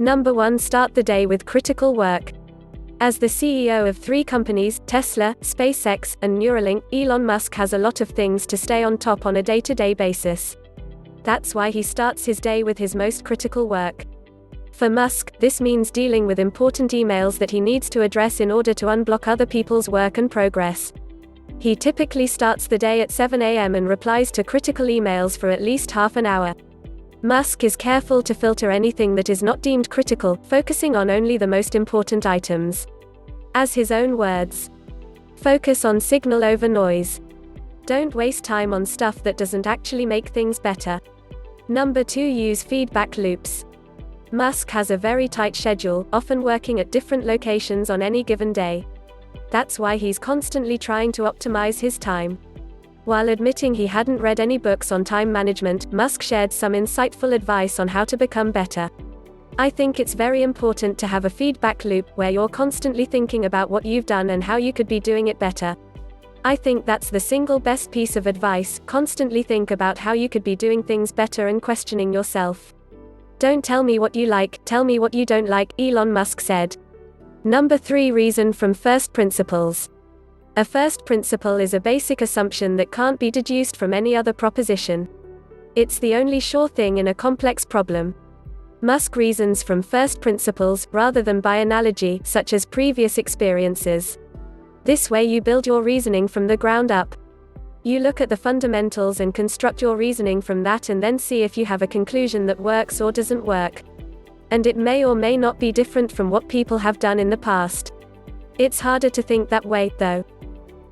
Number 1. Start the day with critical work. As the CEO of 3 companies, Tesla, SpaceX, and Neuralink, Elon Musk has a lot of things to stay on top on a day-to-day basis. That's why he starts his day with his most critical work. For Musk, this means dealing with important emails that he needs to address in order to unblock other people's work and progress. He typically starts the day at 7 a.m. and replies to critical emails for at least half an hour. Musk is careful to filter anything that is not deemed critical, focusing on only the most important items. As his own words, "Focus on signal over noise. Don't waste time on stuff that doesn't actually make things better." Number 2. Use feedback loops. Musk has a very tight schedule, often working at different locations on any given day. That's why he's constantly trying to optimize his time. While admitting he hadn't read any books on time management, Musk shared some insightful advice on how to become better. "I think it's very important to have a feedback loop, where you're constantly thinking about what you've done and how you could be doing it better. I think that's the single best piece of advice. Constantly think about how you could be doing things better and questioning yourself. Don't tell me what you like, tell me what you don't like," Elon Musk said. Number 3. Reason from first principles. A first principle is a basic assumption that can't be deduced from any other proposition. It's the only sure thing in a complex problem. Musk reasons from first principles, rather than by analogy, such as previous experiences. This way you build your reasoning from the ground up. You look at the fundamentals and construct your reasoning from that, and then see if you have a conclusion that works or doesn't work. And it may or may not be different from what people have done in the past. It's harder to think that way, though.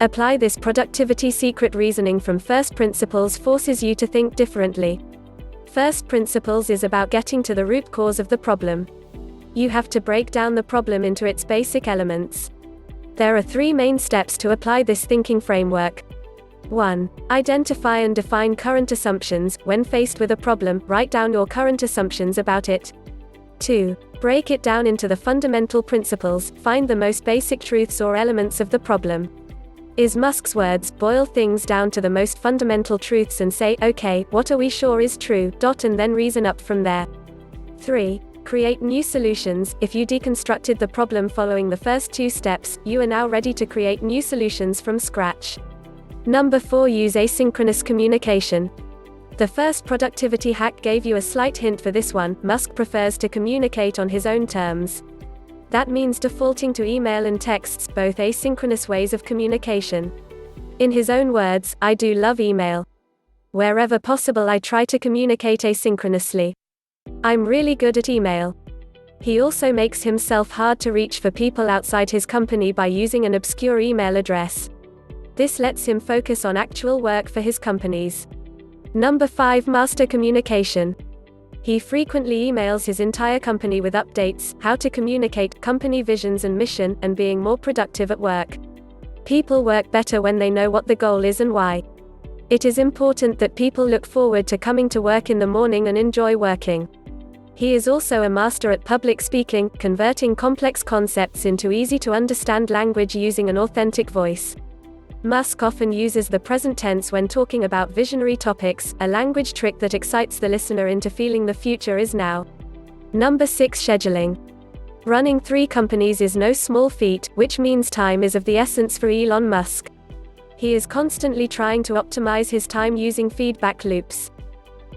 Apply this productivity secret. Reasoning from first principles forces you to think differently. First principles is about getting to the root cause of the problem. You have to break down the problem into its basic elements. There are 3 main steps to apply this thinking framework. 1. Identify and define current assumptions. When faced with a problem, write down your current assumptions about it. 2. Break it down into the fundamental principles. Find the most basic truths or elements of the problem. Is Musk's words, boil things down to the most fundamental truths and say, "Okay, what are we sure is true?" and then reason up from there. 3. Create new solutions. If you deconstructed the problem following the first 2 steps, you are now ready to create new solutions from scratch. Number 4. Use asynchronous communication. The first productivity hack gave you a slight hint for this one. Musk prefers to communicate on his own terms. That means defaulting to email and texts, both asynchronous ways of communication. In his own words, "I do love email. Wherever possible, I try to communicate asynchronously. I'm really good at email." He also makes himself hard to reach for people outside his company by using an obscure email address. This lets him focus on actual work for his companies. Number 5. Master communication. He frequently emails his entire company with updates, how to communicate, company visions and mission, and being more productive at work. People work better when they know what the goal is and why. It is important that people look forward to coming to work in the morning and enjoy working. He is also a master at public speaking, converting complex concepts into easy-to-understand language using an authentic voice. Musk often uses the present tense when talking about visionary topics, a language trick that excites the listener into feeling the future is now. Number 6. Scheduling. Running 3 companies is no small feat, which means time is of the essence for Elon Musk. He is constantly trying to optimize his time using feedback loops.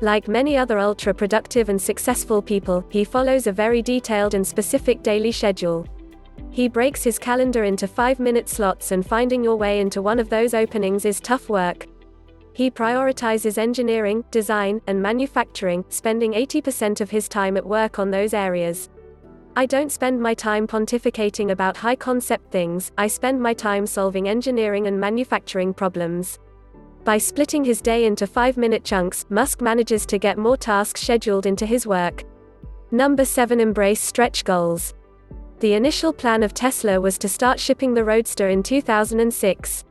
Like many other ultra-productive and successful people, he follows a very detailed and specific daily schedule. He breaks his calendar into 5-minute slots, and finding your way into one of those openings is tough work. He prioritizes engineering, design, and manufacturing, spending 80% of his time at work on those areas. "I don't spend my time pontificating about high-concept things, I spend my time solving engineering and manufacturing problems." By splitting his day into 5-minute chunks, Musk manages to get more tasks scheduled into his work. Number 7. Embrace stretch goals. The initial plan of Tesla was to start shipping the Roadster in 2006.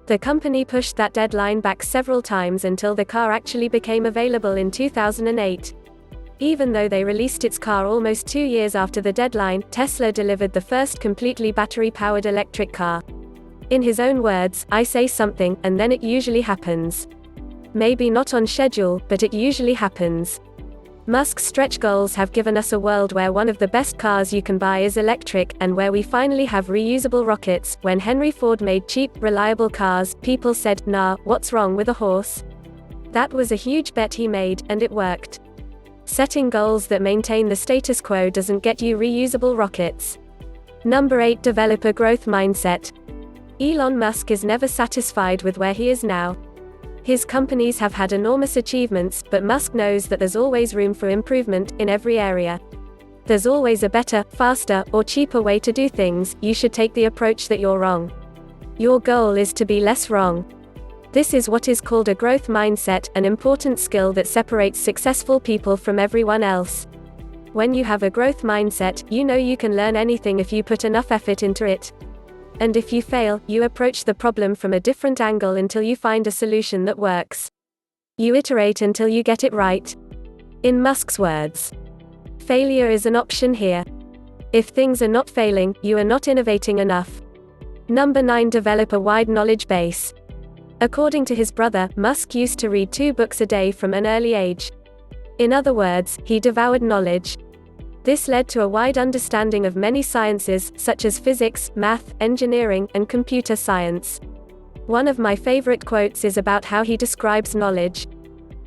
The company pushed that deadline back several times until the car actually became available in 2008. Even though they released its car almost 2 years after the deadline, Tesla delivered the first completely battery-powered electric car. In his own words, "I say something, and then it usually happens. Maybe not on schedule, but it usually happens." Musk's stretch goals have given us a world where one of the best cars you can buy is electric, and where we finally have reusable rockets. When Henry Ford made cheap, reliable cars, people said, "Nah, what's wrong with a horse?" That was a huge bet he made, and it worked. Setting goals that maintain the status quo doesn't get you reusable rockets. Number 8. Develop a growth mindset. Elon Musk is never satisfied with where he is now. His companies have had enormous achievements, but Musk knows that there's always room for improvement, in every area. There's always a better, faster, or cheaper way to do things. You should take the approach that you're wrong. Your goal is to be less wrong. This is what is called a growth mindset, an important skill that separates successful people from everyone else. When you have a growth mindset, you know you can learn anything if you put enough effort into it. And if you fail, you approach the problem from a different angle until you find a solution that works. You iterate until you get it right. In Musk's words, failure is an option here. If things are not failing, you are not innovating enough. Number 9. Develop a wide knowledge base. According to his brother, Musk used to read 2 books a day from an early age. In other words, he devoured knowledge. This led to a wide understanding of many sciences, such as physics, math, engineering, and computer science. One of my favorite quotes is about how he describes knowledge.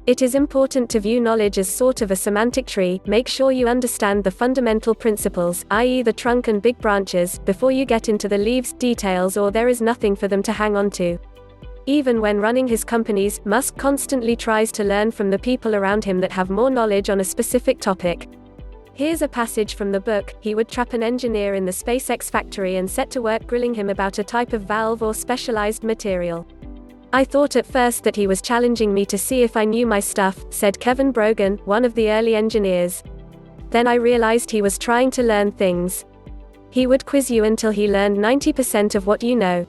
It is important to view knowledge as sort of a semantic tree. Make sure you understand the fundamental principles, i.e. the trunk and big branches, before you get into the leaves, details, or there is nothing for them to hang on to. Even when running his companies, Musk constantly tries to learn from the people around him that have more knowledge on a specific topic. Here's a passage from the book. He would trap an engineer in the SpaceX factory and set to work grilling him about a type of valve or specialized material. "I thought at first that he was challenging me to see if I knew my stuff," said Kevin Brogan, one of the early engineers. "Then I realized he was trying to learn things. He would quiz you until he learned 90% of what you know.